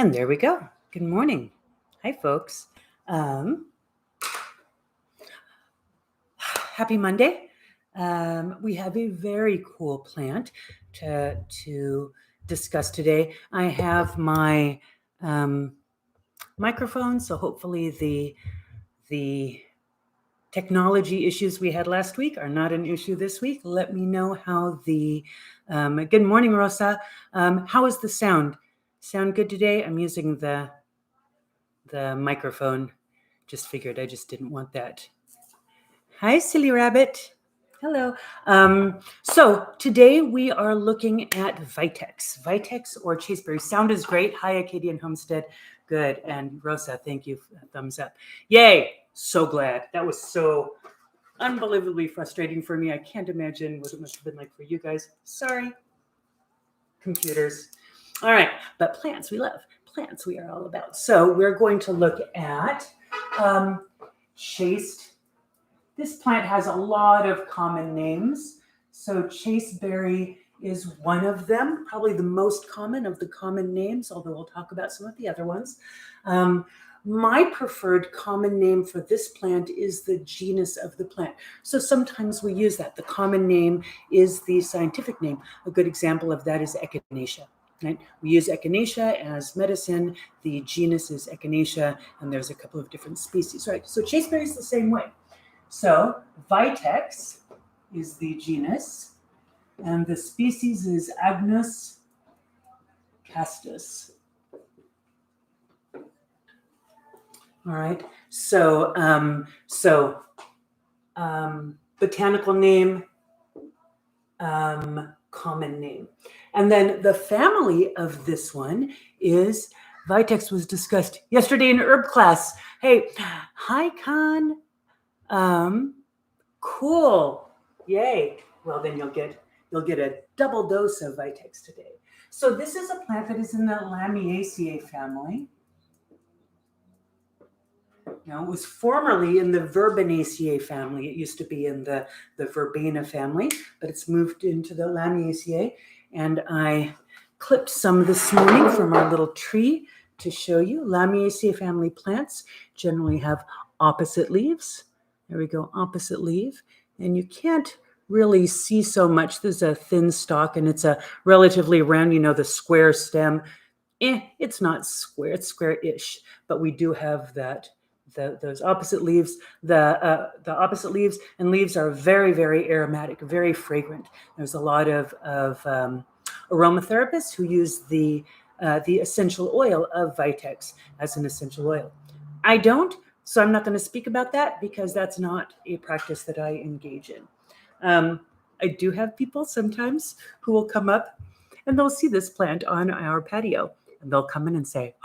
And there we go. Good morning. Hi, folks. Happy Monday. We have a very cool plant to discuss today. I have my microphone, so hopefully the technology issues we had last week are not an issue this week. Let me know how good morning, Rosa. How is the sound? Sound good today? I'm using the microphone. Just figured I just didn't want that. Hi, silly rabbit. Hello. So today we are looking at Vitex. Vitex or chasteberry. Sound is great. Hi, Acadian Homestead. Good. And Rosa, thank you. Thumbs up. Yay. So glad. That was so unbelievably frustrating for me. I can't imagine what it must have been like for you guys. Sorry. Computers. All right. But plants we love. Plants we are all about. So we're going to look at Chaste. This plant has a lot of common names. So chasteberry is one of them, probably the most common of the common names, although we'll talk about some of the other ones. My preferred common name for this plant is the genus of the plant. So sometimes we use that. The common name is the scientific name. A good example of that is Echinacea. Right? We use Echinacea as medicine. The genus is Echinacea, and there's a couple of different species. Right? So chasteberry is the same way. So Vitex is the genus, and the species is Agnus castus. All right. So botanical name, common name, and then the family of this one is Vitex. Was discussed yesterday in herb class. Hey, hi, Con. Cool. Yay. Well, then you'll get a double dose of Vitex today. So this is a plant that is in the Lamiaceae family. Now, it was formerly in the Verbenaceae family. It used to be in the Verbena family, but it's moved into the Lamiaceae. And I clipped some this morning from our little tree to show you. Lamiaceae family plants generally have opposite leaves. There we go, opposite leaf. And you can't really see so much. There's a thin stalk and it's a relatively round, the square stem. It's not square, it's square-ish, but we do have those opposite leaves. The opposite leaves and leaves are very, very aromatic, very fragrant. There's a lot of aromatherapists who use the essential oil of Vitex as an essential oil. I don't. So I'm not going to speak about that because that's not a practice that I engage in. I do have people sometimes who will come up and they'll see this plant on our patio and they'll come in and say,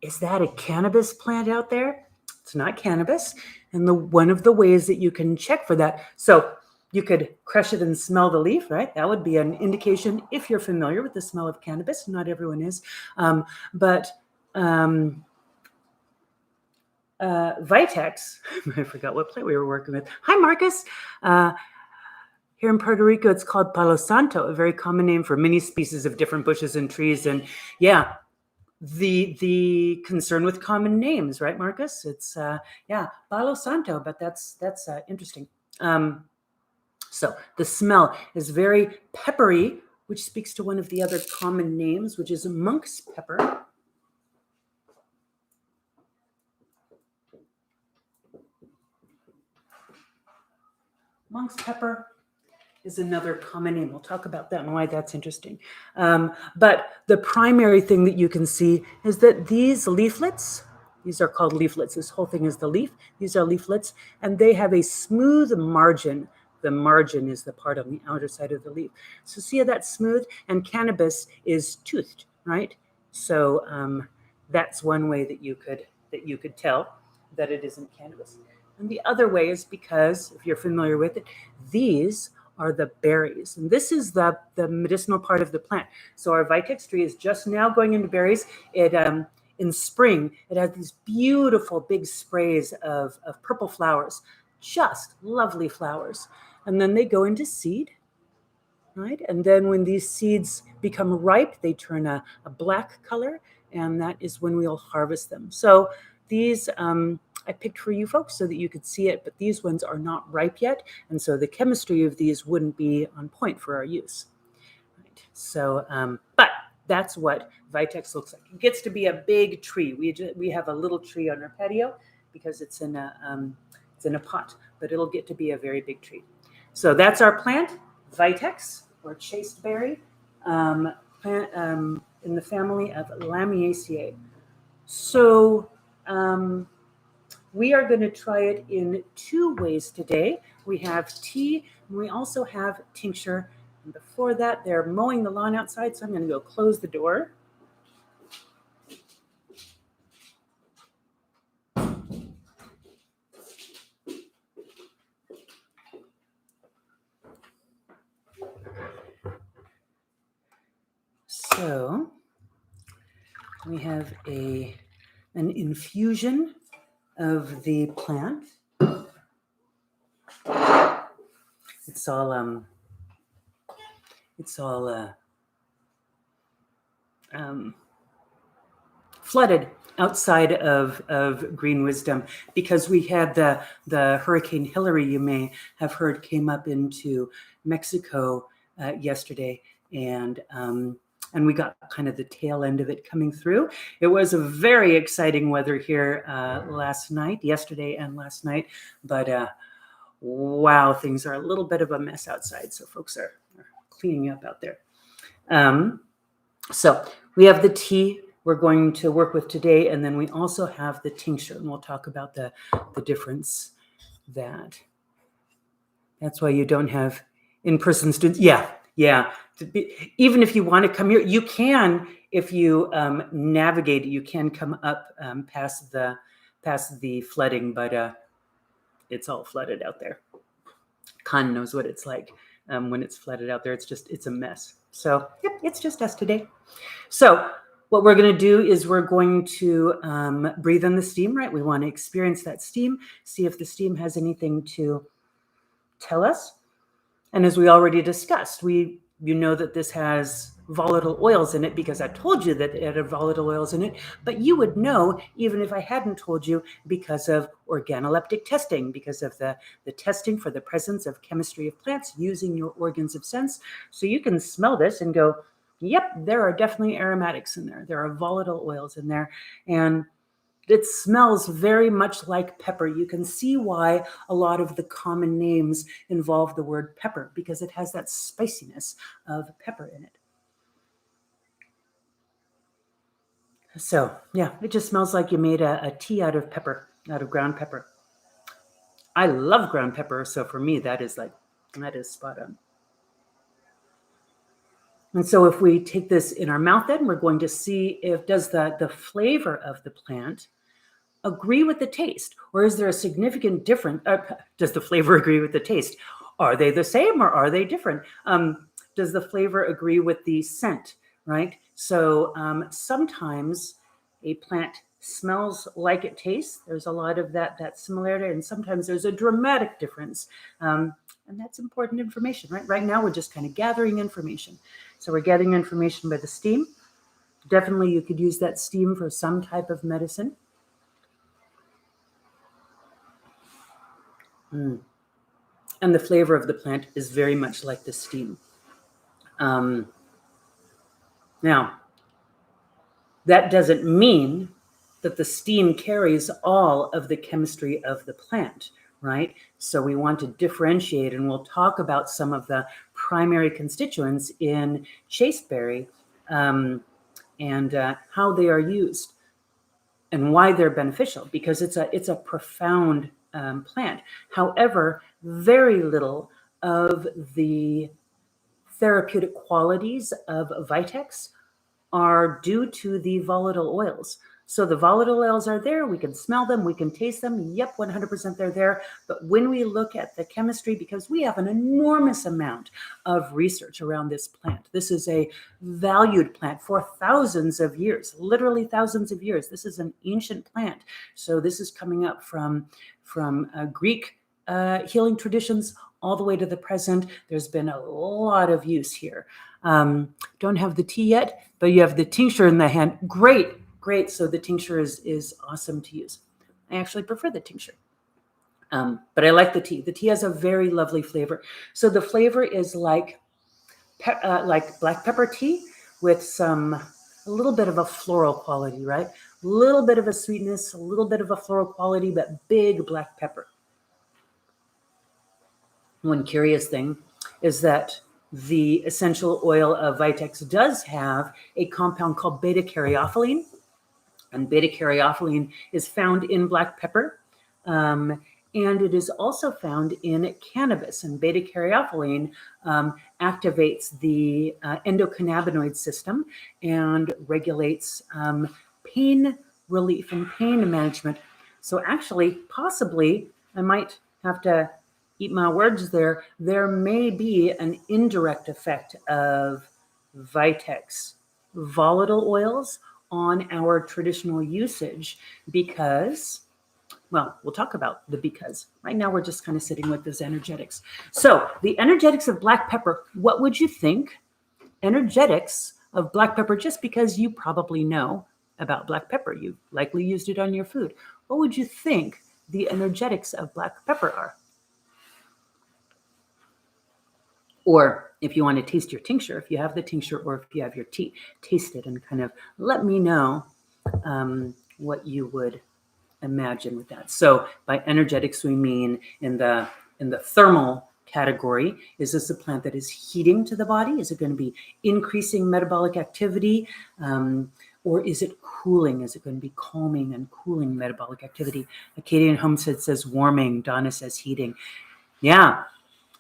is that a cannabis plant out there? It's not cannabis. And one of the ways that you can check for that, so you could crush it and smell the leaf, right? That would be an indication if you're familiar with the smell of cannabis. Not everyone is. Vitex, I forgot what plant we were working with. Hi, Marcus. Here in Puerto Rico, it's called Palo Santo, a very common name for many species of different bushes and trees. And yeah, the concern with common names, right, Marcus? It's Palo Santo, but that's interesting. So the smell is very peppery, which speaks to one of the other common names, which is monk's pepper. Monk's pepper is another common name. We'll talk about that and why that's interesting. But the primary thing that you can see is that these leaflets, these are called leaflets. This whole thing is the leaf. These are leaflets, and they have a smooth margin. The margin is the part on the outer side of the leaf. So see how that's smooth? And cannabis is toothed, right? So that's one way that you could tell that it isn't cannabis. And the other way is because, if you're familiar with it, these are the berries. And this is the medicinal part of the plant. So our Vitex tree is just now going into berries. It in spring, it has these beautiful big sprays of purple flowers, just lovely flowers. And then they go into seed, right? And then when these seeds become ripe, they turn a black color. and that is when we'll harvest them. So these I picked for you folks so that you could see it, but these ones are not ripe yet, and so the chemistry of these wouldn't be on point for our use. Right. So, but that's what Vitex looks like. It gets to be a big tree. We have a little tree on our patio because it's in a pot, but it'll get to be a very big tree. So that's our plant, Vitex or chaste berry, plant in the family of Lamiaceae. So we are going to try it in 2 ways today. We have tea, and we also have tincture. And before that, they're mowing the lawn outside, so I'm going to go close the door. So we have an infusion of the plant. It's all flooded outside of Green Wisdom because we had the Hurricane Hillary, you may have heard, came up into Mexico yesterday, and we got kind of the tail end of it coming through. It was a very exciting weather here yesterday and last night, but wow, things are a little bit of a mess outside, so folks are cleaning up out there. So we have the tea we're going to work with today, and then we also have the tincture, and we'll talk about the difference. That's why you don't have in-person students. Yeah. Even if you want to come here, you can. If you navigate, you can come up past the flooding, but it's all flooded out there. Con knows what it's like when it's flooded out there. It's a mess. So yep, it's just us today. So what we're going to do is we're going to breathe in the steam, right? We want to experience that steam, see if the steam has anything to tell us. And as we already discussed, you know that this has volatile oils in it because I told you that it had volatile oils in it, but you would know even if I hadn't told you because of organoleptic testing, because of the testing for the presence of chemistry of plants using your organs of sense. So you can smell this and go, yep, there are definitely aromatics in there. There are volatile oils in there. And it smells very much like pepper. You can see why a lot of the common names involve the word pepper because it has that spiciness of pepper in it. So yeah, it just smells like you made a tea out of pepper, out of ground pepper. I love ground pepper, so for me, that is spot on. And so if we take this in our mouth, then we're going to see if does the flavor of the plant agree with the taste, or is there a significant difference? Does the flavor agree with the taste? Are they the same or are they different? Does the flavor agree with the scent, right? So sometimes a plant smells like it tastes. There's a lot of that similarity, and sometimes there's a dramatic difference. And that's important information, right? Right now, we're just kind of gathering information. So we're gathering information by the steam. Definitely, you could use that steam for some type of medicine. And the flavor of the plant is very much like the steam. Now, that doesn't mean that the steam carries all of the chemistry of the plant, right? So we want to differentiate, and we'll talk about some of the primary constituents in chasteberry and how they are used and why they're beneficial, because it's a profound plant. However, very little of the therapeutic qualities of Vitex are due to the volatile oils. So the volatile oils are there. We can smell them. We can taste them. Yep, 100% they're there. But when we look at the chemistry, because we have an enormous amount of research around this plant, this is a valued plant for thousands of years, literally thousands of years. This is an ancient plant. So this is coming up from Greek healing traditions all the way to the present. There's been a lot of use here. Don't have the tea yet, but you have the tincture in the hand. Great great. So the tincture is awesome to use. I actually prefer the tincture. But I like the tea. The tea has a very lovely flavor. So the flavor is like black pepper tea with a little bit of a floral quality, right? A little bit of a sweetness, a little bit of a floral quality, but big black pepper. One curious thing is that the essential oil of Vitex does have a compound called beta-caryophyllene, and beta-caryophyllene is found in black pepper, and it is also found in cannabis. And beta-caryophyllene activates the endocannabinoid system and regulates pain relief and pain management. So actually, possibly, I might have to eat my words there. There may be an indirect effect of Vitex volatile oils on our traditional usage because, well, we'll talk about the because. Right now we're just kind of sitting with those energetics. So the energetics of black pepper, what would you think? Energetics of black pepper, just because you probably know about black pepper. You've likely used it on your food. What would you think the energetics of black pepper are? Or if you want to taste your tincture, if you have the tincture or if you have your tea, taste it and kind of let me know what you would imagine with that. So by energetics, we mean in the thermal category, is this a plant that is heating to the body? Is it going to be increasing metabolic activity? Or is it cooling? Is it going to be calming and cooling metabolic activity? Acadian Homestead says warming. Donna says heating. Yeah,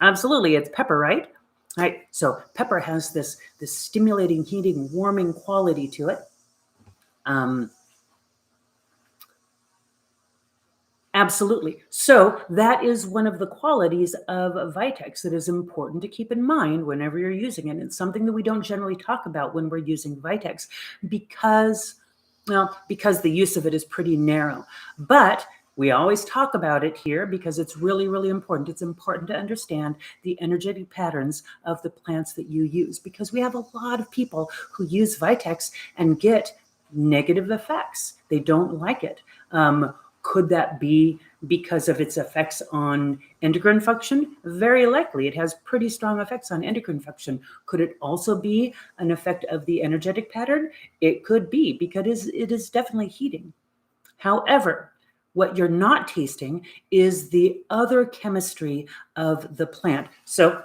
absolutely. It's pepper, right? Right. So pepper has this stimulating, heating, warming quality to it. Absolutely. So that is one of the qualities of Vitex that is important to keep in mind whenever you're using it. It's something that we don't generally talk about when we're using Vitex because the use of it is pretty narrow. But we always talk about it here because it's really, really important. It's important to understand the energetic patterns of the plants that you use because we have a lot of people who use Vitex and get negative effects. They don't like it. Could that be because of its effects on endocrine function? Very likely. It has pretty strong effects on endocrine function. Could it also be an effect of the energetic pattern? It could be because it is definitely heating. However, what you're not tasting is the other chemistry of the plant. So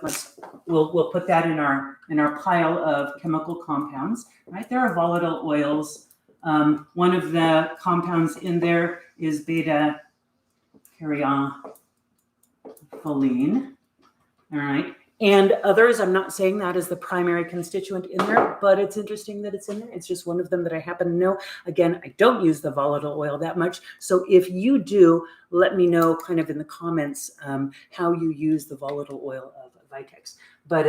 we'll put that in our pile of chemical compounds. Right, there are volatile oils. One of the compounds in there is beta-caryophyllene. All right. And others, I'm not saying that is the primary constituent in there, but it's interesting that it's in there. It's just one of them that I happen to know. Again, I don't use the volatile oil that much. So if you do, let me know kind of in the comments how you use the volatile oil of Vitex. But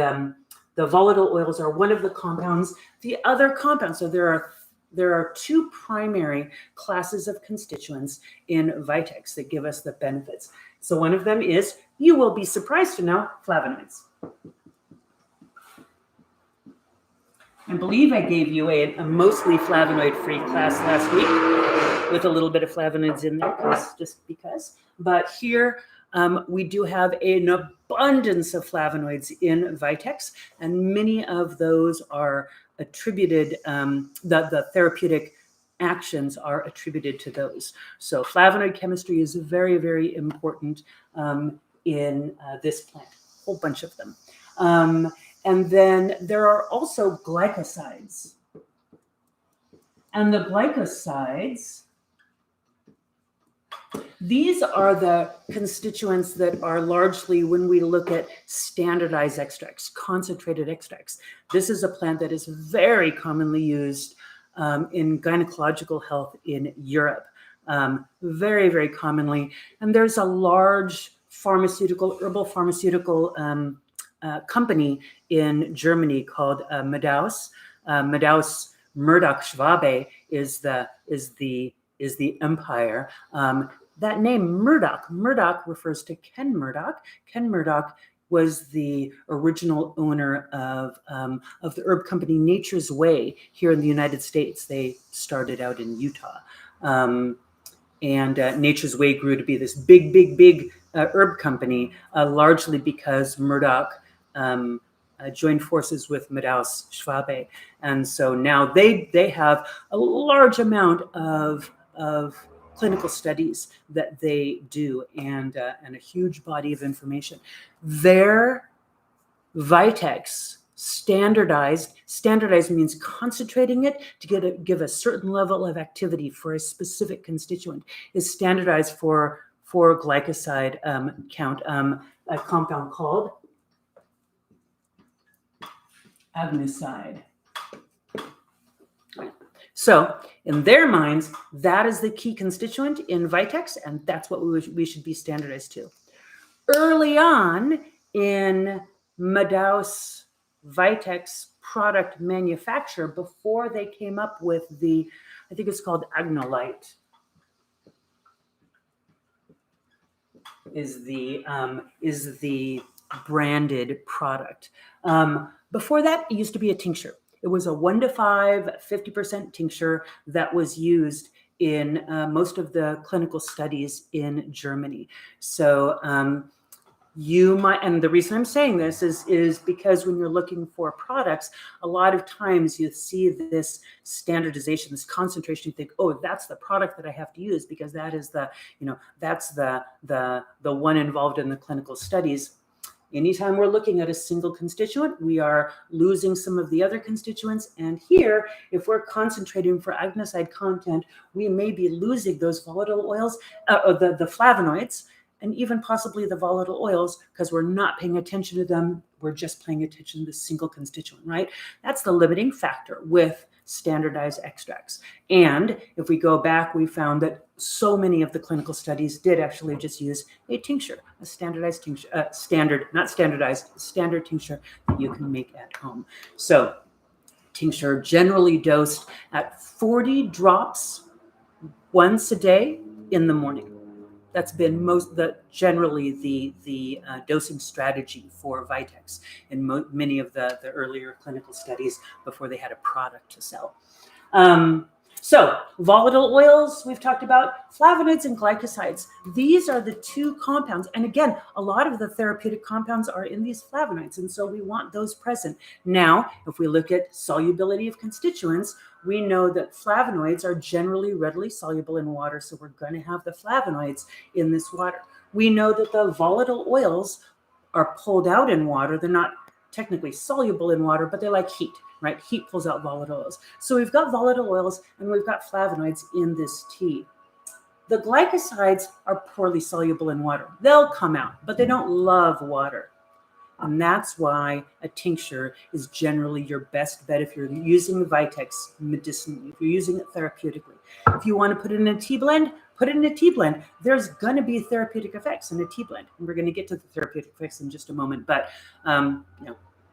the volatile oils are one of the compounds. The other compounds, so there are two primary classes of constituents in Vitex that give us the benefits. So one of them is, you will be surprised to know, flavonoids. I believe I gave you a mostly flavonoid-free class last week with a little bit of flavonoids in there, just because. But here we do have an abundance of flavonoids in Vitex, and many of those are attributed, the therapeutic actions are attributed to those. So flavonoid chemistry is very, very important in this plant, a whole bunch of them. And then there are also glycosides. And the glycosides, these are the constituents that are largely, when we look at standardized extracts, concentrated extracts. This is a plant that is very commonly used in gynecological health in Europe, very, very commonly. And there's a large herbal pharmaceutical company in Germany called Meadows. Meadows Murdoch Schwabe is the empire. That name Murdoch refers to Ken Murdoch. Ken Murdoch was the original owner of the herb company Nature's Way here in the United States. They started out in Utah. And Nature's Way grew to be this big herb company, largely because Murdoch joined forces with Meadowsweet. And so now they have a large amount of clinical studies that they do, and a huge body of information. Their Vitex standardized means concentrating it to give a certain level of activity for a specific constituent, is standardized for glycoside count, a compound called agnoside. So in their minds, that is the key constituent in Vitex, and that's what we should be standardized to. Early on in Meadows Vitex product manufacture, before they came up with the, I think it's called Agnolite, is the branded product. Before that, it used to be a tincture. It was a 1-to-5, 50% tincture that was used in most of the clinical studies in Germany. So you might, and the reason I'm saying this is because when you're looking for products, a lot of times you see this standardization, this concentration. You think, oh, that's the product that I have to use because that is the, that's the one involved in the clinical studies. Anytime we're looking at a single constituent, we are losing some of the other constituents. And here, if we're concentrating for agnoside content, we may be losing those volatile oils, or the flavonoids, and even possibly the volatile oils, because we're not paying attention to them. We're just paying attention to the single constituent, right? That's the limiting factor with standardized extracts. And if we go back, we found that so many of the clinical studies did actually just use a tincture, a standardized tincture, standard tincture that you can make at home. So tincture generally dosed at 40 drops once a day in the morning. That's been generally the dosing strategy for Vitex in many of the earlier clinical studies before they had a product to sell. So volatile oils, we've talked about flavonoids and glycosides. These are the two compounds. And again, a lot of the therapeutic compounds are in these flavonoids. And so we want those present. Now, if we look at solubility of constituents, we know that flavonoids are generally readily soluble in water. So we're going to have the flavonoids in this water. We know that the volatile oils are pulled out in water. They're not technically soluble in water, but they like heat. Right? Heat pulls out volatile oils. So we've got volatile oils and we've got flavonoids in this tea. The glycosides are poorly soluble in water. They'll come out, but they don't love water. And that's why a tincture is generally your best bet if you're using Vitex medicinally, if you're using it therapeutically. If you want to put it in a tea blend, put it in a tea blend. There's going to be therapeutic effects in a tea blend. And we're going to get to the therapeutic effects in just a moment. But,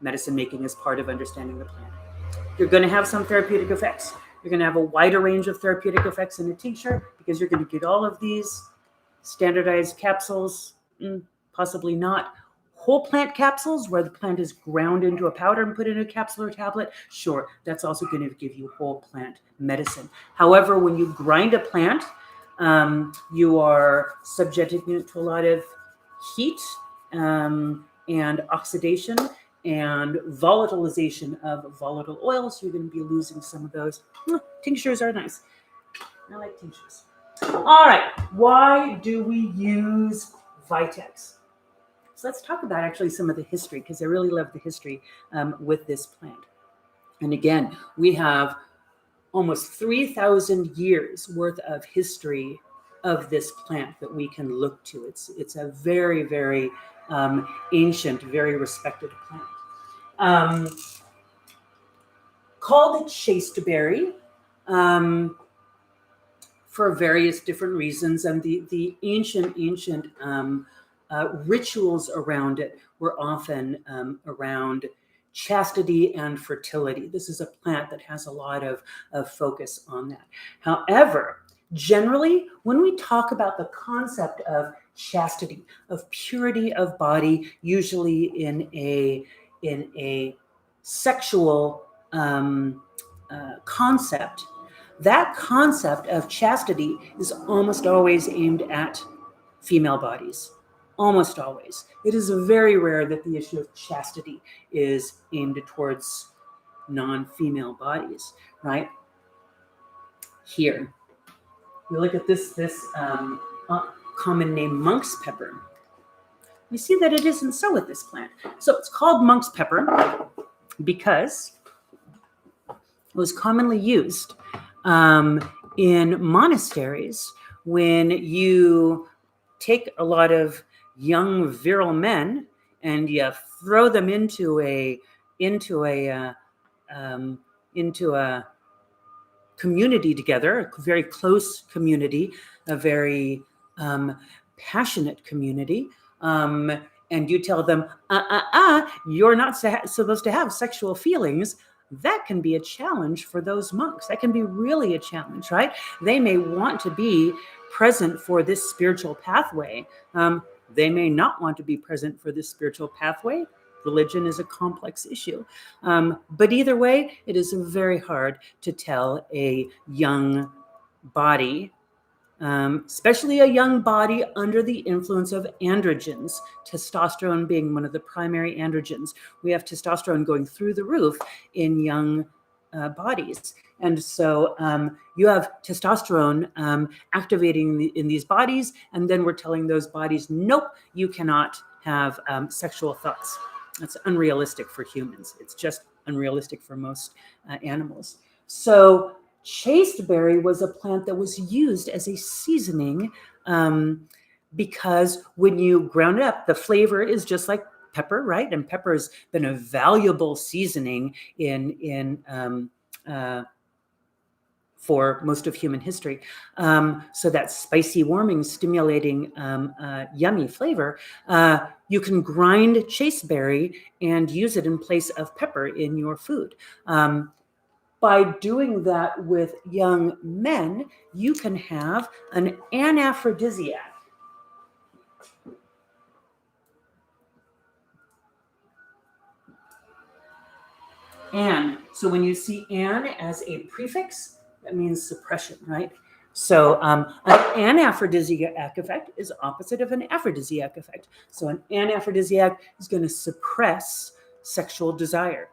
medicine making is part of understanding the plant. You're going to have some therapeutic effects. You're going to have a wider range of therapeutic effects in a tincture because you're going to get all of these standardized capsules, possibly not. Whole plant capsules where the plant is ground into a powder and put in a capsule or tablet, sure, that's also going to give you whole plant medicine. However, when you grind a plant, you are subjecting it to a lot of heat and oxidation and volatilization of volatile oils. You're going to be losing some of those. Tinctures are nice. I like tinctures. All right. Why do we use Vitex? So let's talk about actually some of the history, because I really love the history with this plant. And again, we have almost 3,000 years worth of history of this plant that we can look to. It's a very, very ancient, very respected plant. Called chaste berry for various different reasons, and the ancient rituals around it were often around chastity and fertility. This is a plant that has a lot of focus on that. However, generally, when we talk about the concept of chastity, of purity of body, usually in a sexual concept. That concept of chastity is almost always aimed at female bodies. Almost always. It is very rare that the issue of chastity is aimed towards non-female bodies, right? Here, we look at this common name monk's pepper. We see that it isn't so with this plant. So it's called monk's pepper because it was commonly used in monasteries when you take a lot of young virile men and you throw them into a community together, a very close community, a very passionate community, and you tell them, you're not supposed to have sexual feelings. That can be a challenge for those monks. That can be really a challenge, right? They may want to be present for this spiritual pathway. They may not want to be present for this spiritual pathway. Religion is a complex issue. But either way, it is very hard to tell a young body, especially a young body under the influence of androgens, testosterone being one of the primary androgens. We have testosterone going through the roof in young bodies. And so you have testosterone activating in these bodies, and then we're telling those bodies, nope, you cannot have sexual thoughts. That's unrealistic for humans. It's just unrealistic for most animals. So chasteberry was a plant that was used as a seasoning because when you ground it up, the flavor is just like pepper, right? And pepper has been a valuable seasoning for most of human history. So that spicy, warming, stimulating, yummy flavor, you can grind chasteberry and use it in place of pepper in your food. By doing that with young men, you can have an anaphrodisiac. An, so when you see an as a prefix, that means suppression, right? So an anaphrodisiac effect is opposite of an aphrodisiac effect. So an anaphrodisiac is going to suppress sexual desire,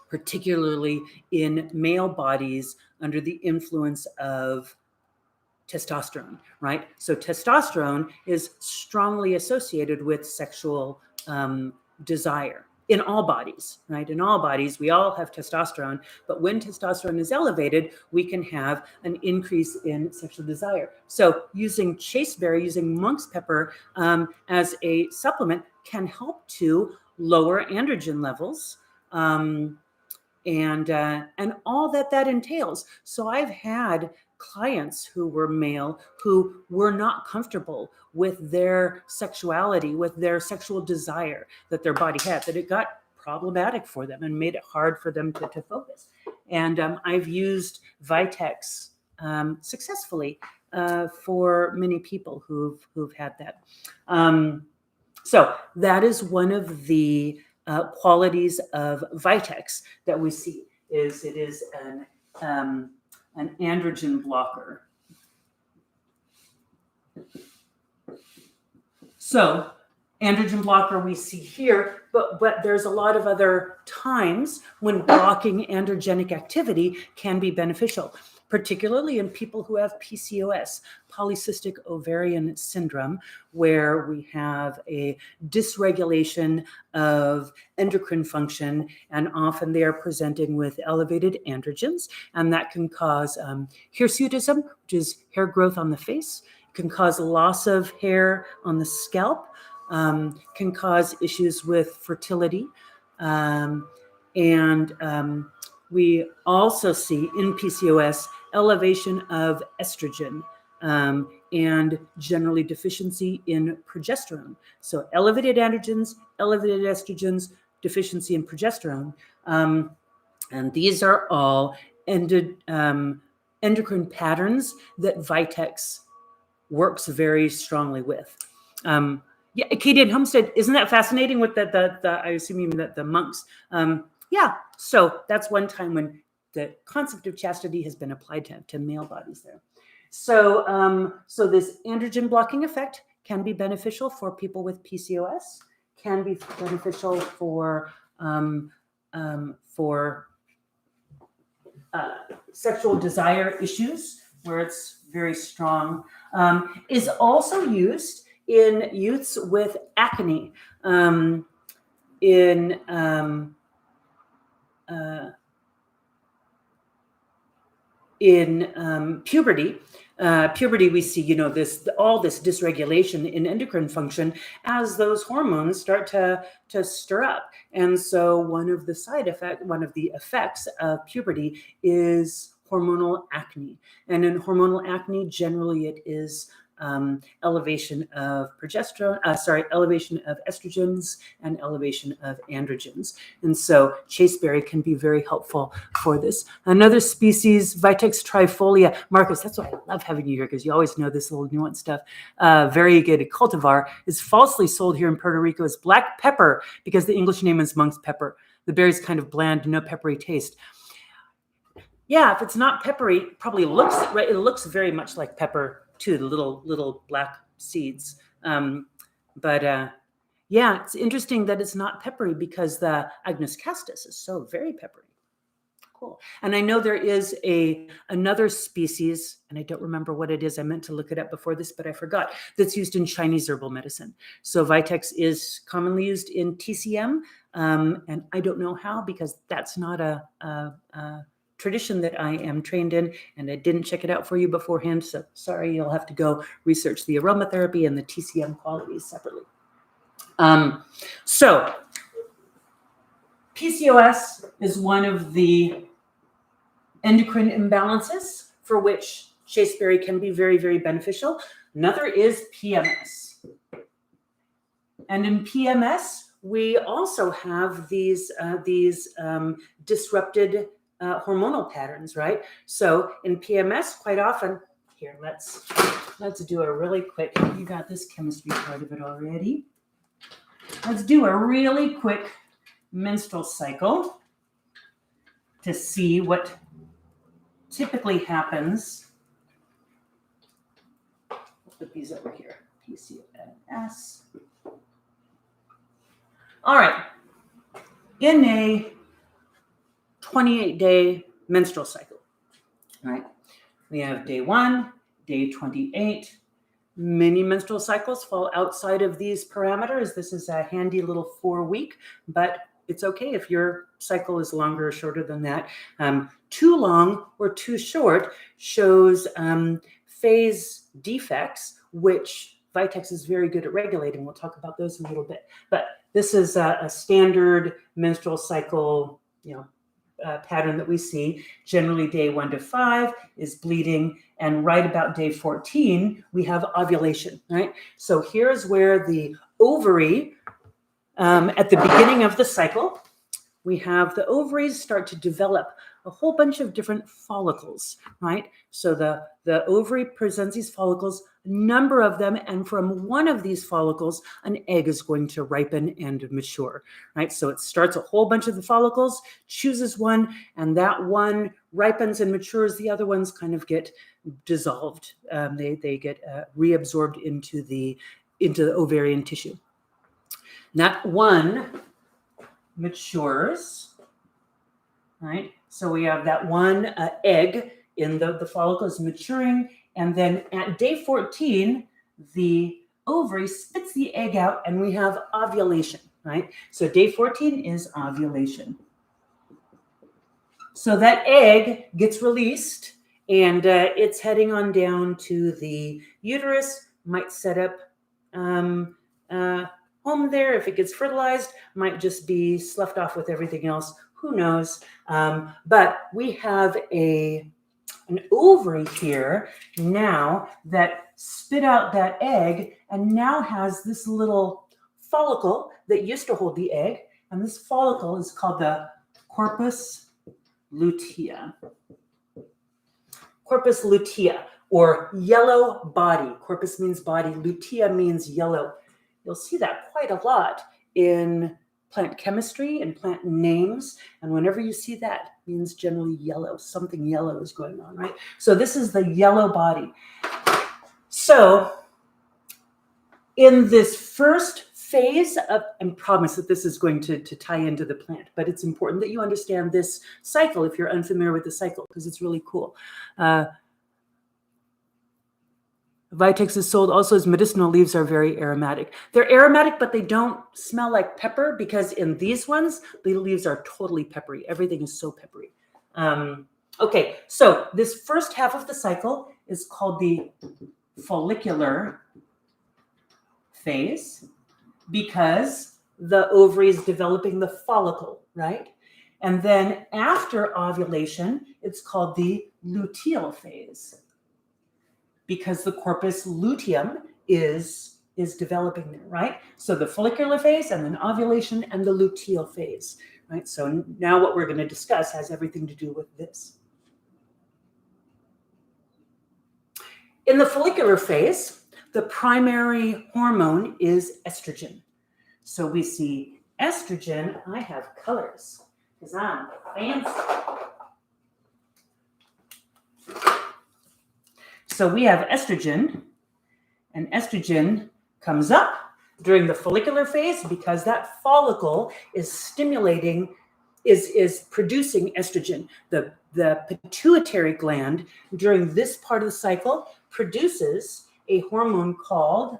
particularly in male bodies under the influence of testosterone, right? So testosterone is strongly associated with sexual desire. In all bodies, right? In all bodies, we all have testosterone, but when testosterone is elevated, we can have an increase in sexual desire. So using chasteberry, using monk's pepper as a supplement can help to lower androgen levels and all that entails. So I've had clients who were male who were not comfortable with their sexuality, with their sexual desire that their body had, that it got problematic for them and made it hard for them to focus. And I've used Vitex successfully for many people who've had that. So that is one of the qualities of Vitex that we see is it is an androgen blocker. So androgen blocker we see here, but there's a lot of other times when blocking androgenic activity can be beneficial, particularly in people who have PCOS, polycystic ovarian syndrome, where we have a dysregulation of endocrine function, and often they are presenting with elevated androgens, and that can cause hirsutism, which is hair growth on the face, can cause loss of hair on the scalp, can cause issues with fertility, we also see in PCOS elevation of estrogen and generally deficiency in progesterone. So elevated androgens, elevated estrogens, deficiency in progesterone. And these are all endocrine patterns that Vitex works very strongly with. Yeah, Acadian homestead. Isn't that fascinating with the I assume you mean that the monks. Yeah, so that's one time when the concept of chastity has been applied to male bodies there. So, so this androgen blocking effect can be beneficial for people with PCOS, can be beneficial for sexual desire issues where it's very strong, is also used in youths with acne, in puberty. Puberty, we see, you know, all this dysregulation in endocrine function as those hormones start to stir up. And so one of the effects of puberty is hormonal acne. And in hormonal acne, generally it is elevation of elevation of estrogens and elevation of androgens. And so chasteberry can be very helpful for this. Another species, Vitex trifolia. Marcus, that's why I love having you here, because you always know this little nuanced stuff. Variegated cultivar is falsely sold here in Puerto Rico as black pepper because the English name is monk's pepper. The berry's kind of bland, no peppery taste. Yeah, if it's not peppery, it probably looks right. It looks very much like pepper too, the little black seeds. Yeah, it's interesting that it's not peppery because the Agnus castus is so very peppery. Cool. And I know there is another species, and I don't remember what it is. I meant to look it up before this, but I forgot, that's used in Chinese herbal medicine. So Vitex is commonly used in TCM, and I don't know how, because that's not a tradition that I am trained in, and I didn't check it out for you beforehand. So sorry, you'll have to go research the aromatherapy and the TCM qualities separately. So PCOS is one of the endocrine imbalances for which chasteberry can be very, very beneficial. Another is PMS. And in PMS, we also have these disrupted hormonal patterns, right? So in PMS, quite often, here, let's do a really quick, you got this chemistry part of it already. Let's do a really quick menstrual cycle to see what typically happens. I'll put these over here, PCOS. All right, in a 28-day menstrual cycle, right? We have day 1, day 28. Many menstrual cycles fall outside of these parameters. This is a handy little 4-week, but it's okay if your cycle is longer or shorter than that. Too long or too short shows phase defects, which Vitex is very good at regulating. We'll talk about those in a little bit. But this is a standard menstrual cycle, pattern that we see. Generally, day 1 to 5 is bleeding, and right about day 14, we have ovulation, right? So here's where the ovary, at the beginning of the cycle, we have the ovaries start to develop a whole bunch of different follicles, right? So the ovary presents these follicles, a number of them, and from one of these follicles, an egg is going to ripen and mature, right? So it starts a whole bunch of the follicles, chooses one, and that one ripens and matures. The other ones kind of get dissolved. They get reabsorbed into the ovarian tissue. That one matures, right? So we have that one egg in the follicle is maturing, and then at day 14, the ovary spits the egg out, and we have ovulation, right? So day 14 is ovulation. So that egg gets released, and it's heading on down to the uterus, might set up home there. If it gets fertilized, might just be sloughed off with everything else. Who knows? But we have an ovary here now that spit out that egg and now has this little follicle that used to hold the egg. And this follicle is called the corpus luteum. Corpus luteum. or yellow body. Corpus means body. Lutea means yellow. You'll see that quite a lot in plant chemistry and plant names. And whenever you see that, it means generally yellow. Something yellow is going on, right? So this is the yellow body. So in this first phase of, and promise that this is going to tie into the plant, but it's important that you understand this cycle if you're unfamiliar with the cycle, because it's really cool. Vitex is sold also as medicinal leaves are very aromatic. They're aromatic, but they don't smell like pepper, because in these ones, the leaves are totally peppery. Everything is so peppery. Okay, so this first half of the cycle is called the follicular phase, because the ovary is developing the follicle, right? And then after ovulation, it's called the luteal phase, because the corpus luteum is developing there, right? So the follicular phase, and then ovulation, and the luteal phase, right? So now what we're going to discuss has everything to do with this. In the follicular phase, the primary hormone is estrogen. So we see estrogen. I have colors because I'm fancy. So we have estrogen, and estrogen comes up during the follicular phase because that follicle is stimulating, is producing estrogen. The pituitary gland during this part of the cycle produces a hormone called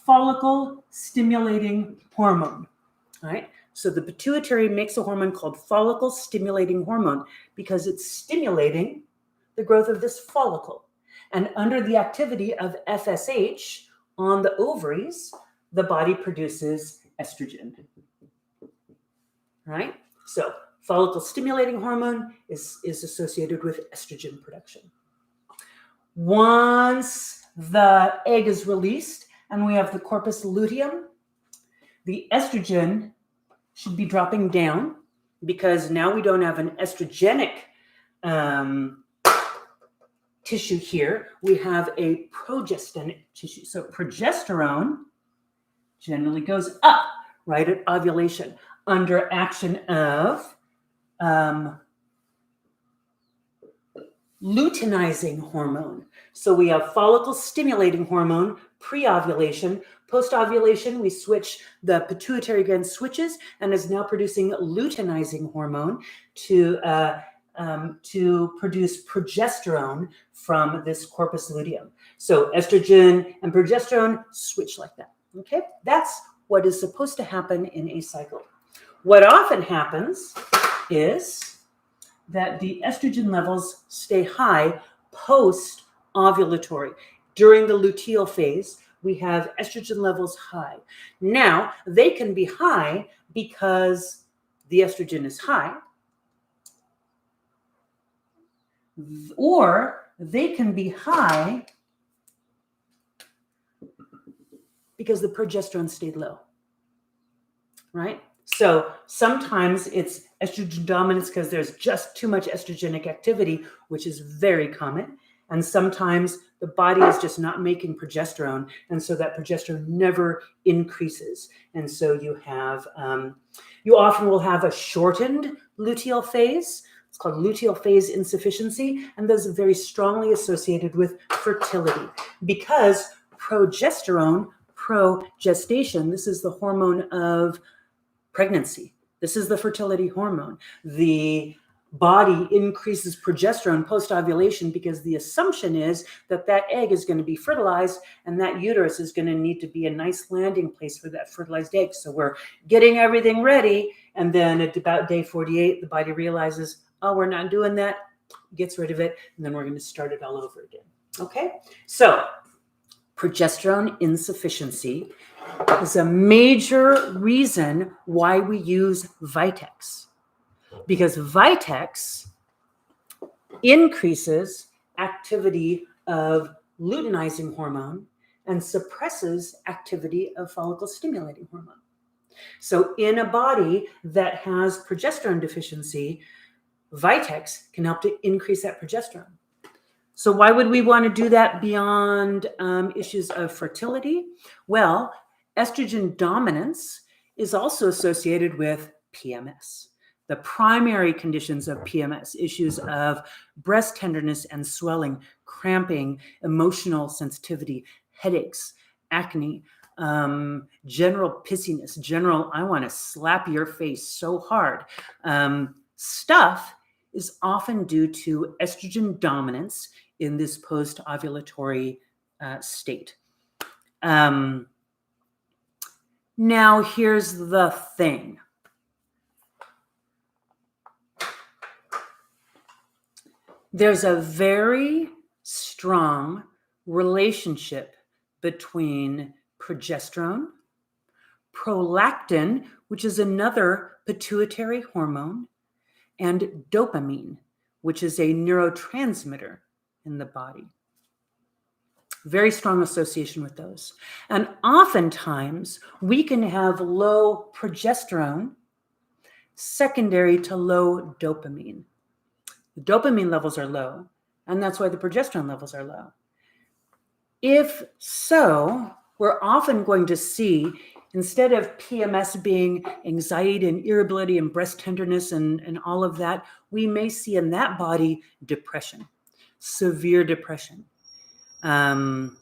follicle stimulating hormone. All right. So the pituitary makes a hormone called follicle stimulating hormone because it's stimulating the growth of this follicle. And under the activity of FSH on the ovaries, the body produces estrogen. Right? So follicle stimulating hormone is associated with estrogen production. Once the egg is released and we have the corpus luteum, the estrogen should be dropping down because now we don't have an estrogenic tissue here. We have a progestinic tissue. So progesterone generally goes up right at ovulation under action of luteinizing hormone. So we have follicle stimulating hormone pre-ovulation. Post-ovulation, we switch, the pituitary gland switches and is now producing luteinizing hormone to produce progesterone from this corpus luteum. So estrogen and progesterone switch like that. Okay, that's what is supposed to happen in a cycle. What often happens is that the estrogen levels stay high post-ovulatory. During the luteal phase, we have estrogen levels high. Now, they can be high because the estrogen is high, or they can be high because the progesterone stayed low, right? So sometimes it's estrogen dominance because there's just too much estrogenic activity, which is very common. And sometimes the body is just not making progesterone. And so that progesterone never increases. And so you have, you often will have a shortened luteal phase. It's called luteal phase insufficiency. And those are very strongly associated with fertility because progestation, this is the hormone of pregnancy. This is the fertility hormone. The body increases progesterone post-ovulation because the assumption is that that egg is going to be fertilized and that uterus is going to need to be a nice landing place for that fertilized egg. So we're getting everything ready. And then at about day 48, the body realizes, oh, we're not doing that, gets rid of it, and then we're going to start it all over again. Okay? So progesterone insufficiency is a major reason why we use Vitex, because Vitex increases activity of luteinizing hormone and suppresses activity of follicle stimulating hormone. So in a body that has progesterone deficiency, Vitex can help to increase that progesterone. So why would we want to do that beyond issues of fertility? Well, estrogen dominance is also associated with PMS. The primary conditions of PMS, issues of breast tenderness and swelling, cramping, emotional sensitivity, headaches, acne, general pissiness, general, I want to slap your face so hard, stuff is often due to estrogen dominance in this post-ovulatory state. Now, here's the thing. There's a very strong relationship between progesterone, prolactin, which is another pituitary hormone, and dopamine, which is a neurotransmitter in the body. Very strong association with those. And oftentimes, we can have low progesterone secondary to low dopamine. The dopamine levels are low, and that's why the progesterone levels are low. If so, we're often going to see, instead of PMS being anxiety and irritability and breast tenderness and all of that, we may see in that body depression, severe depression. And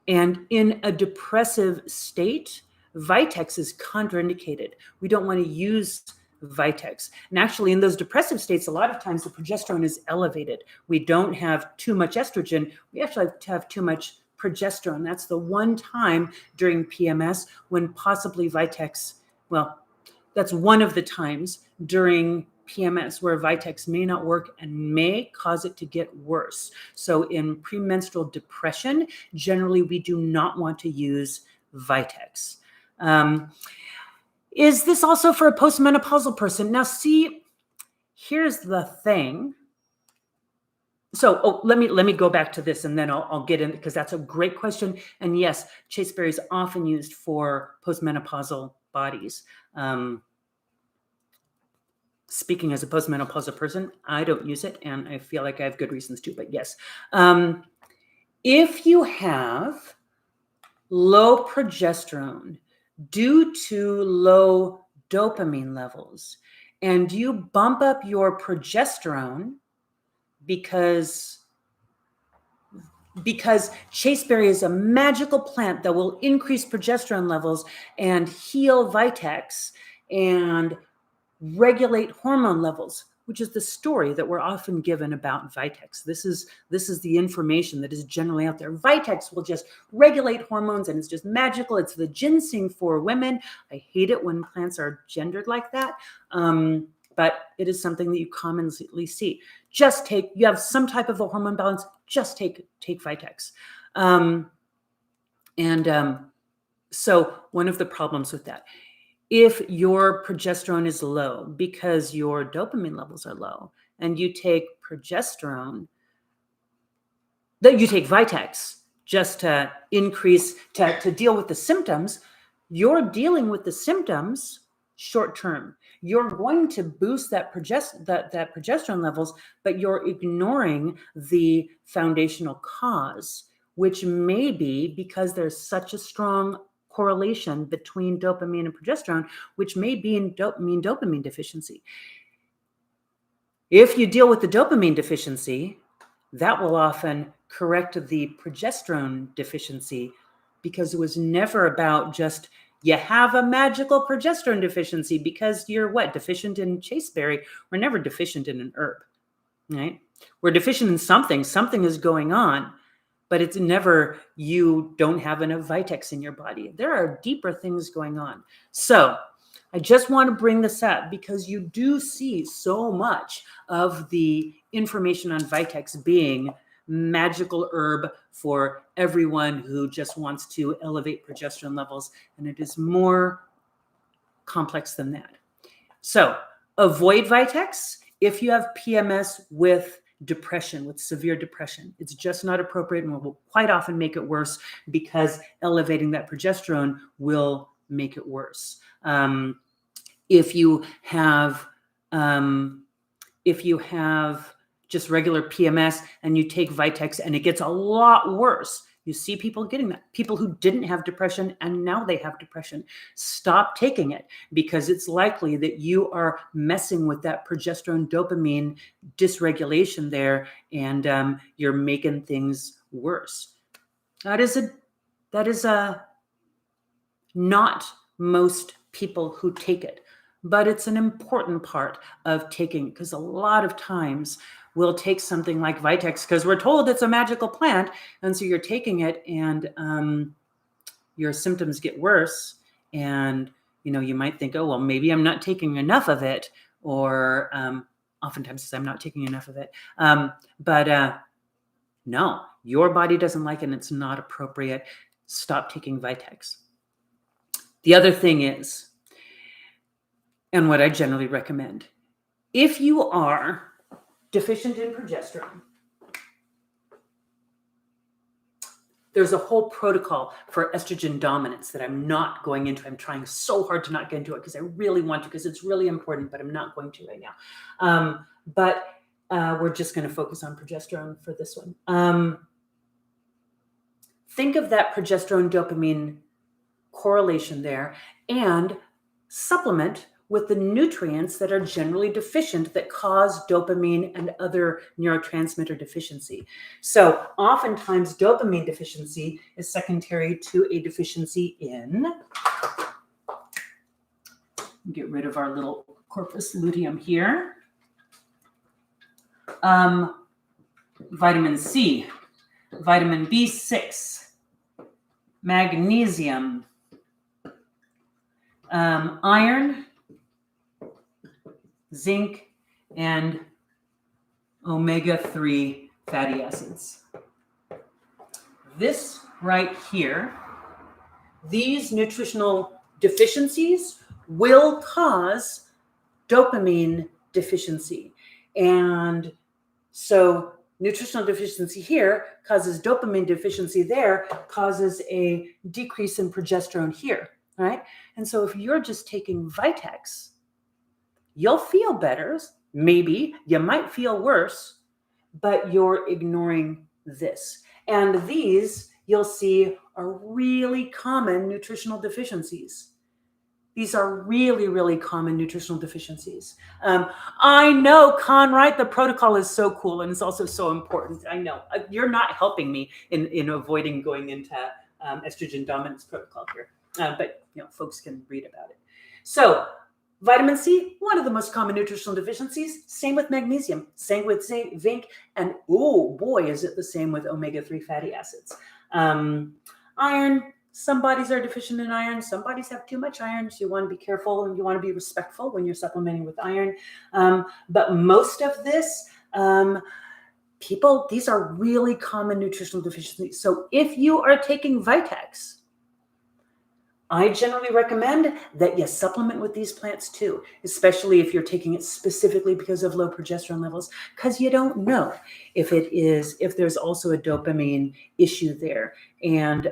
in a depressive state, Vitex is contraindicated. We don't want to use Vitex. And actually, in those depressive states, a lot of times the progesterone is elevated. We don't have too much estrogen. We actually have too much progesterone. That's the one time during PMS when possibly Vitex, well, that's one of the times during PMS where Vitex may not work and may cause it to get worse. So in premenstrual depression, generally we do not want to use Vitex. Is this also for a postmenopausal person? Now, see, here's the thing. So, let me go back to this, and then I'll get in, because that's a great question. And yes, chasteberry is often used for postmenopausal bodies. Speaking as a postmenopausal person, I don't use it, and I feel like I have good reasons to. But yes, if you have low progesterone due to low dopamine levels, and you bump up your progesterone because chasteberry is a magical plant that will increase progesterone levels and heal Vitex and regulate hormone levels, which is the story that we're often given about Vitex. This is the information that is generally out there. Vitex will just regulate hormones and it's just magical. It's the ginseng for women. I hate it when plants are gendered like that, but it is something that you commonly see. You have some type of a hormone balance, just take Vitex. So one of the problems with that, if your progesterone is low because your dopamine levels are low, and you take progesterone, that you take Vitex just to increase, to deal with the symptoms, you're dealing with the symptoms short term. You're going to boost that progesterone levels, but you're ignoring the foundational cause, which may be because there's such a strong correlation between dopamine and progesterone, which may be in dopamine deficiency. If you deal with the dopamine deficiency, that will often correct the progesterone deficiency, because it was never about just you have a magical progesterone deficiency because you're deficient in chasteberry. We're never deficient in an herb, right? We're deficient in something. Something is going on. But it's never you don't have enough Vitex in your body. There are deeper things going on. So I just want to bring this up because you do see so much of the information on Vitex being magical herb for everyone who just wants to elevate progesterone levels. And it is more complex than that. So avoid Vitex if you have PMS with depression, with severe depression. It's just not appropriate and will quite often make it worse because elevating that progesterone will make it worse. If you have just regular PMS and you take Vitex and it gets a lot worse, you see people getting that. People who didn't have depression and now they have depression. Stop taking it, because it's likely that you are messing with that progesterone dopamine dysregulation there, and you're making things worse. That is not most people who take it, but it's an important part of taking, because a lot of times we'll take something like Vitex because we're told it's a magical plant, and so you're taking it and your symptoms get worse, and you might think, oh well, maybe I'm not taking enough of it, or oftentimes I'm not taking enough of it, but no, your body doesn't like it and it's not appropriate. Stop taking Vitex. The other thing is, and what I generally recommend, if you are deficient in progesterone, there's a whole protocol for estrogen dominance that I'm not going into. I'm trying so hard to not get into it because I really want to, because it's really important, but I'm not going to right now. But we're just going to focus on progesterone for this one. Think of that progesterone dopamine correlation there, and supplement with the nutrients that are generally deficient that cause dopamine and other neurotransmitter deficiency. So oftentimes dopamine deficiency is secondary to a deficiency in, get rid of our little corpus luteum here, vitamin C, vitamin B6, magnesium, iron, zinc, and omega-3 fatty acids. This right here, these nutritional deficiencies will cause dopamine deficiency. And so nutritional deficiency here causes dopamine deficiency there, causes a decrease in progesterone here, right? And so if you're just taking Vitex, you'll feel better. Maybe you might feel worse, but you're ignoring this. And these, you'll see, are really common nutritional deficiencies. These are really, really common nutritional deficiencies. I know, Conrad, the protocol is so cool and it's also so important. I know. You're not helping me in avoiding going into estrogen dominance protocol here. But folks can read about it. So vitamin C, one of the most common nutritional deficiencies. Same with magnesium, same with zinc, and oh boy, is it the same with omega-3 fatty acids. Iron, some bodies are deficient in iron, some bodies have too much iron, so you want to be careful and you want to be respectful when you're supplementing with iron. But most of this, these are really common nutritional deficiencies. So if you are taking Vitex, I generally recommend that you supplement with these plants too, especially if you're taking it specifically because of low progesterone levels, because you don't know if there's also a dopamine issue there, and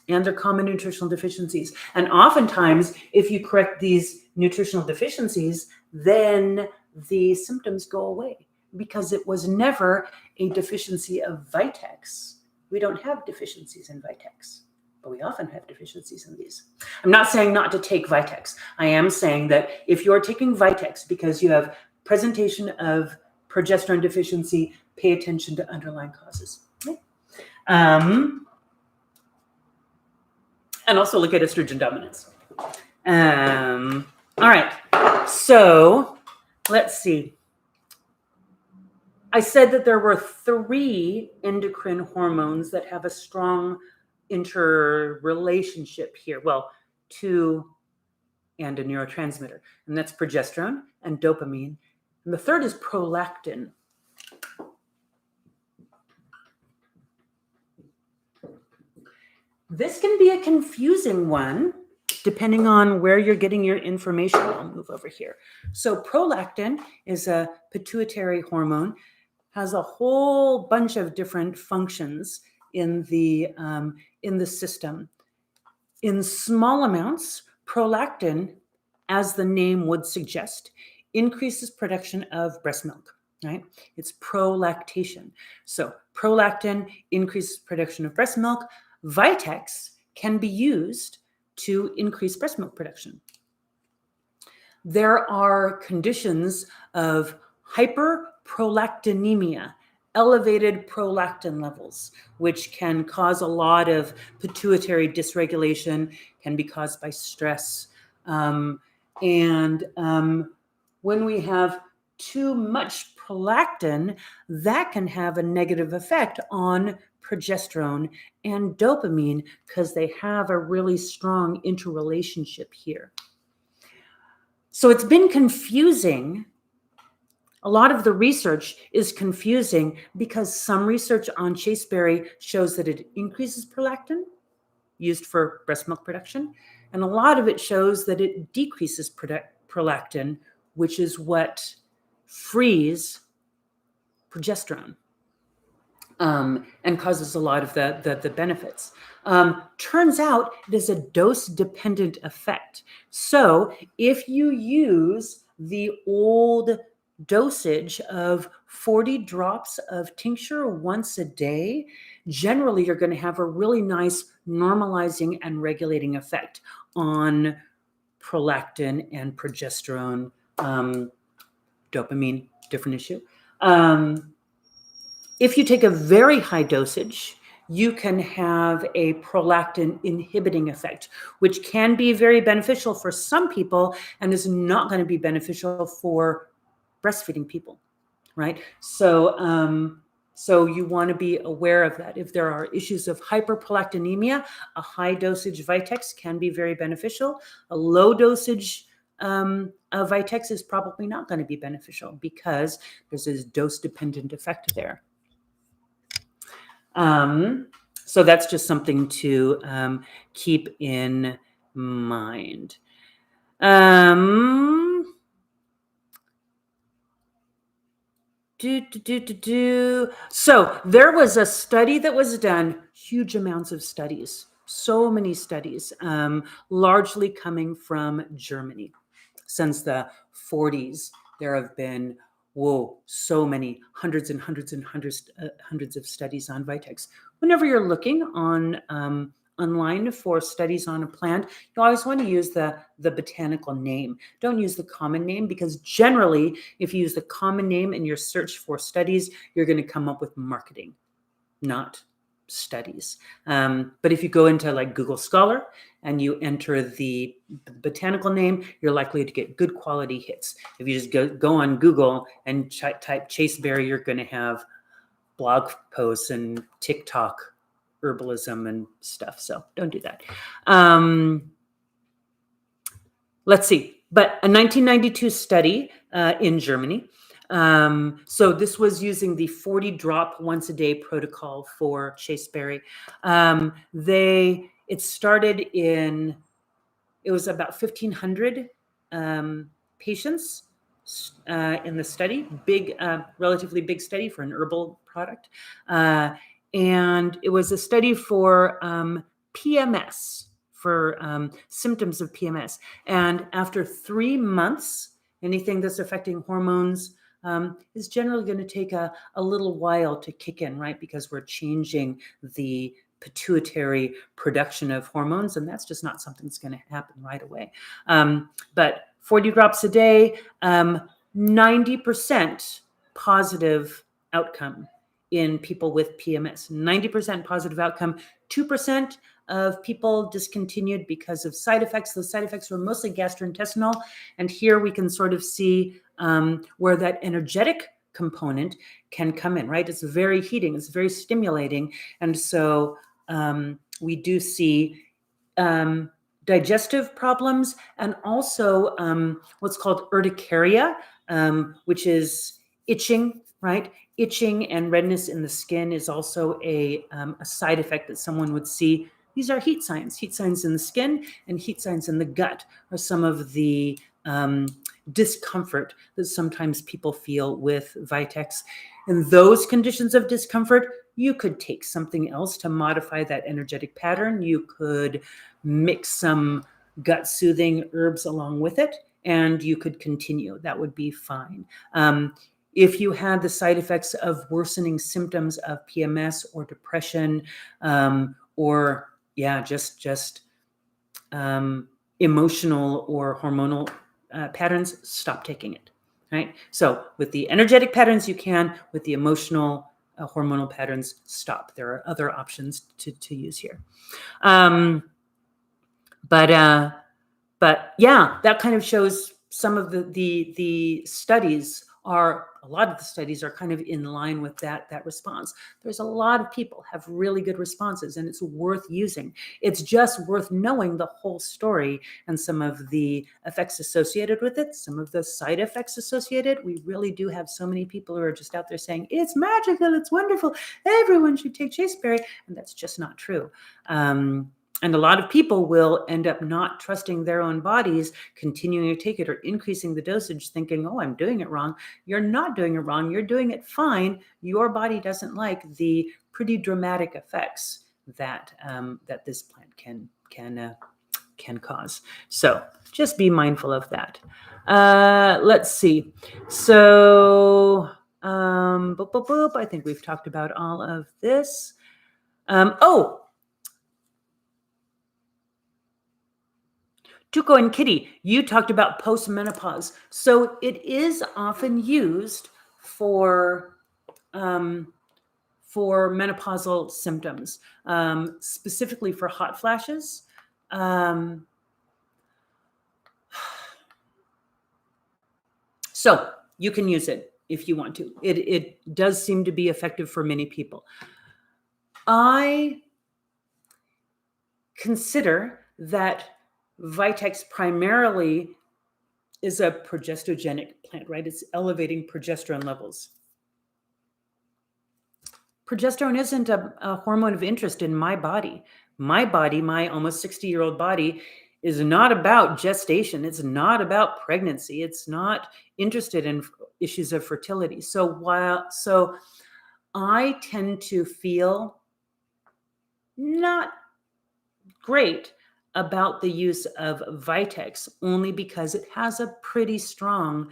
they're common nutritional deficiencies. And oftentimes, if you correct these nutritional deficiencies, then the symptoms go away, because it was never a deficiency of Vitex. We don't have deficiencies in Vitex, but we often have deficiencies in these. I'm not saying not to take Vitex. I am saying that if you're taking Vitex because you have presentation of progesterone deficiency, pay attention to underlying causes. Okay. And also look at estrogen dominance. All right, so let's see. I said that there were 3 endocrine hormones that have a strong interrelationship here. Well, 2 and a neurotransmitter, and that's progesterone and dopamine. And the third is prolactin. This can be a confusing one depending on where you're getting your information. I'll move over here. So prolactin is a pituitary hormone, has a whole bunch of different functions in the system. In small amounts, prolactin as the name would suggest, increases production of breast milk, right? It's prolactation. So prolactin increases production of breast milk. Vitex can be used to increase breast milk production. There are conditions of hyperprolactinemia, elevated prolactin levels, which can cause a lot of pituitary dysregulation, can be caused by stress. When we have too much prolactin, that can have a negative effect on progesterone and dopamine because they have a really strong interrelationship here. So it's been confusing. A lot of the research is confusing because some research on chasteberry shows that it increases prolactin used for breast milk production, and a lot of it shows that it decreases prolactin, which is what frees progesterone and causes a lot of the benefits. Turns out it is a dose-dependent effect. So if you use the old dosage of 40 drops of tincture once a day, generally you're going to have a really nice normalizing and regulating effect on prolactin and progesterone. Dopamine, different issue. If you take a very high dosage, you can have a prolactin inhibiting effect, which can be very beneficial for some people and is not going to be beneficial for breastfeeding people, right? So you want to be aware of that. If there are issues of hyperprolactinemia, a high dosage Vitex can be very beneficial. A low dosage of Vitex is probably not going to be beneficial because there's this dose-dependent effect there. So that's just something to keep in mind. So there was a study that was done, huge amounts of studies, so many studies, largely coming from Germany. Since the 40s, there have been, so many, hundreds and hundreds and hundreds of studies on Vitex. Whenever you're looking on online for studies on a plant, you always want to use the botanical name. Don't use the common name, because generally, if you use the common name in your search for studies, you're going to come up with marketing, not studies. But if you go into like Google Scholar and you enter the botanical name, you're likely to get good quality hits. If you just go on Google and type chasteberry, you're going to have blog posts and TikTok herbalism and stuff. So don't do that. Let's see. But a 1992 study in Germany. So this was using the 40 drop once a day protocol for chasteberry. It started it was about 1,500 patients in the study, relatively big study for an herbal product. And it was a study for PMS, for symptoms of PMS. And after 3 months, anything that's affecting hormones is generally going to take a little while to kick in, right? Because we're changing the pituitary production of hormones, and that's just not something that's going to happen right away. But 40 drops a day, 90% positive outcome in people with PMS, 90% positive outcome, 2% of people discontinued because of side effects. Those side effects were mostly gastrointestinal. And here we can sort of see where that energetic component can come in, right? It's very heating, it's very stimulating. And so we do see digestive problems and also what's called urticaria, which is itching, right? Itching and redness in the skin is also a side effect that someone would see. These are heat signs. Heat signs in the skin and heat signs in the gut are some of the discomfort that sometimes people feel with Vitex. In those conditions of discomfort, you could take something else to modify that energetic pattern. You could mix some gut-soothing herbs along with it, and you could continue. That would be fine. If you had the side effects of worsening symptoms of PMS or depression, or just emotional or hormonal patterns, stop taking it. Right. So with the energetic patterns, you can. With the emotional, hormonal patterns, stop. There are other options to use here. But yeah, that kind of shows some of the studies are, a lot of the studies are kind of in line with that response. There's a lot of people have really good responses, and it's worth using. It's just worth knowing the whole story and some of the effects associated with it, some of the side effects associated. We really do have so many people who are just out there saying, it's magical, it's wonderful, everyone should take chasteberry, and that's just not true. And a lot of people will end up not trusting their own bodies, continuing to take it or increasing the dosage, thinking, oh, I'm doing it wrong. You're not doing it wrong. You're doing it fine. Your body doesn't like the pretty dramatic effects that that this plant can cause. So just be mindful of that. Let's see. So I think we've talked about all of this. Tuco and Kitty, you talked about postmenopause. So it is often used for menopausal symptoms, specifically for hot flashes. So you can use it if you want to. It does seem to be effective for many people. I consider that Vitex primarily is a progestogenic plant, right? It's elevating progesterone levels. Progesterone isn't a hormone of interest in my body. My body, my almost 60-year-old body, is not about gestation. It's not about pregnancy. It's not interested in issues of fertility. So I tend to feel not great about the use of Vitex, only because it has a pretty strong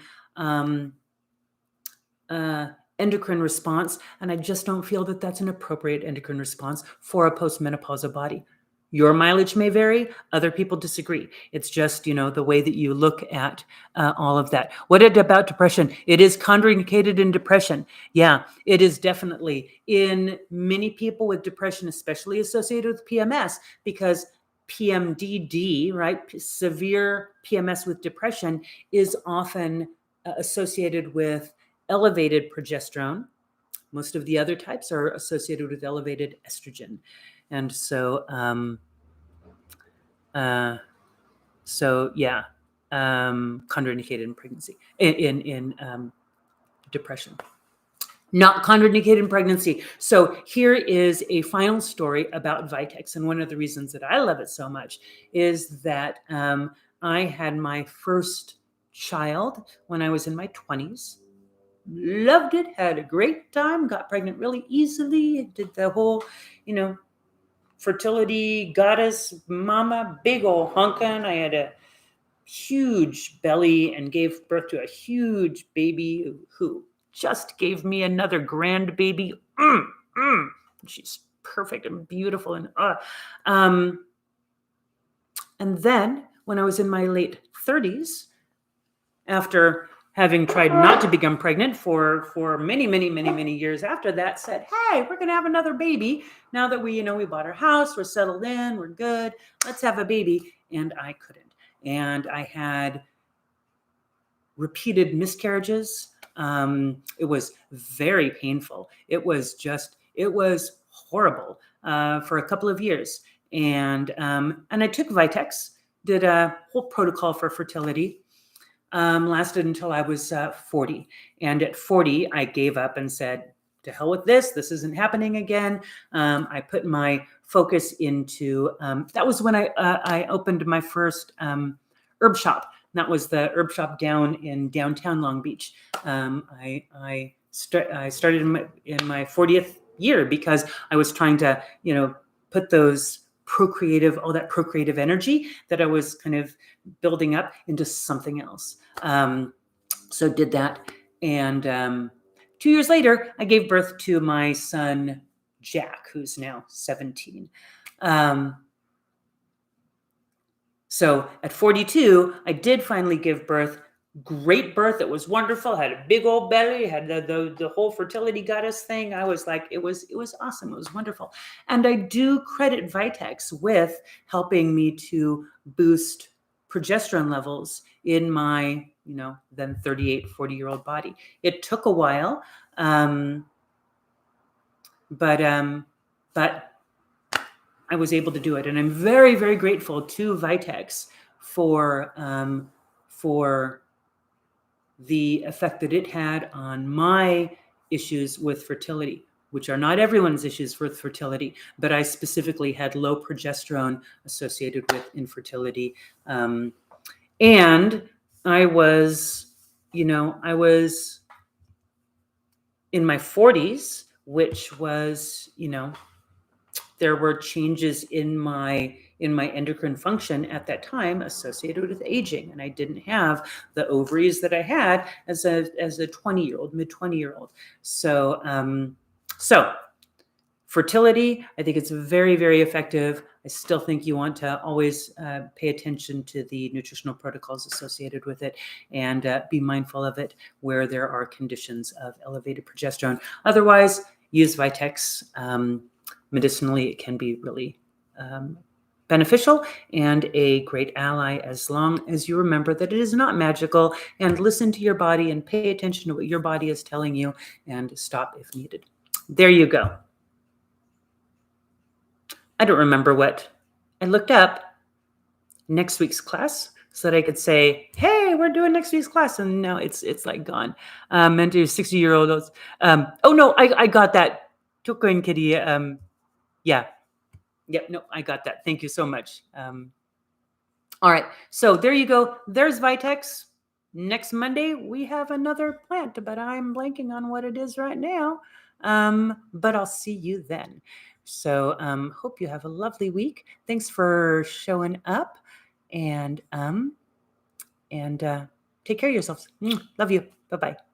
endocrine response, and I just don't feel that that's an appropriate endocrine response for a postmenopausal body. Your mileage may vary. Other people disagree. It's just, the way that you look at all of that. What about depression? It is contraindicated in depression. Yeah, it is definitely in many people with depression, especially associated with PMS, because PMDD, right? Severe PMS with depression is often associated with elevated progesterone. Most of the other types are associated with elevated estrogen. And so, contraindicated in pregnancy, in depression. Not contraindicated in pregnancy. So here is a final story about Vitex. And one of the reasons that I love it so much is that I had my first child when I was in my 20s. Loved it, had a great time, got pregnant really easily, did the whole, fertility goddess mama, big old honkin'. I had a huge belly and gave birth to a huge baby who just gave me another grandbaby. She's perfect and beautiful. And then when I was in my late 30s, after having tried not to become pregnant for many, many, many, many years after that, said, hey, we're going to have another baby. Now that we bought our house, we're settled in, we're good, let's have a baby. And I couldn't. And I had repeated miscarriages. It was very painful. It was horrible for a couple of years. And I took Vitex, did a whole protocol for fertility. Lasted until I was 40. And at 40, I gave up and said, to hell with this. This isn't happening again. I put my focus into, that was when I opened my first herb shop. That was the herb shop down in downtown Long Beach. I started in my 40th year because I was trying to, put those procreative, all that procreative energy that I was kind of building up into something else. So did that. And 2 years later, I gave birth to my son, Jack, who's now 17. So at 42, I did finally give birth. Great birth. It was wonderful. Had a big old belly. Had the whole fertility goddess thing. I was like, it was awesome. It was wonderful. And I do credit Vitex with helping me to boost progesterone levels in my, then 38, 40-year-old body. It took a while, but I was able to do it, and I'm very, very grateful to Vitex for the effect that it had on my issues with fertility, which are not everyone's issues with fertility, but I specifically had low progesterone associated with infertility. And I was in my 40s, which was, there were changes in my endocrine function at that time associated with aging, and I didn't have the ovaries that I had as a 20-year-old, mid-20-year-old. So fertility, I think it's very, very effective. I still think you want to always pay attention to the nutritional protocols associated with it, and be mindful of it where there are conditions of elevated progesterone. Otherwise, use Vitex. Medicinally, it can be really beneficial and a great ally, as long as you remember that it is not magical, and listen to your body and pay attention to what your body is telling you and stop if needed. There you go. I don't remember what I looked up next week's class so that I could say, hey, we're doing next week's class. And now it's like gone. Meant to 60-year-olds. Oh no, I got that. Tuko and Kitty. Yeah. Yep. No, I got that. Thank you so much. All right. So there you go. There's Vitex. Next Monday, we have another plant, but I'm blanking on what it is right now. But I'll see you then. So hope you have a lovely week. Thanks for showing up, and take care of yourselves. Love you. Bye-bye.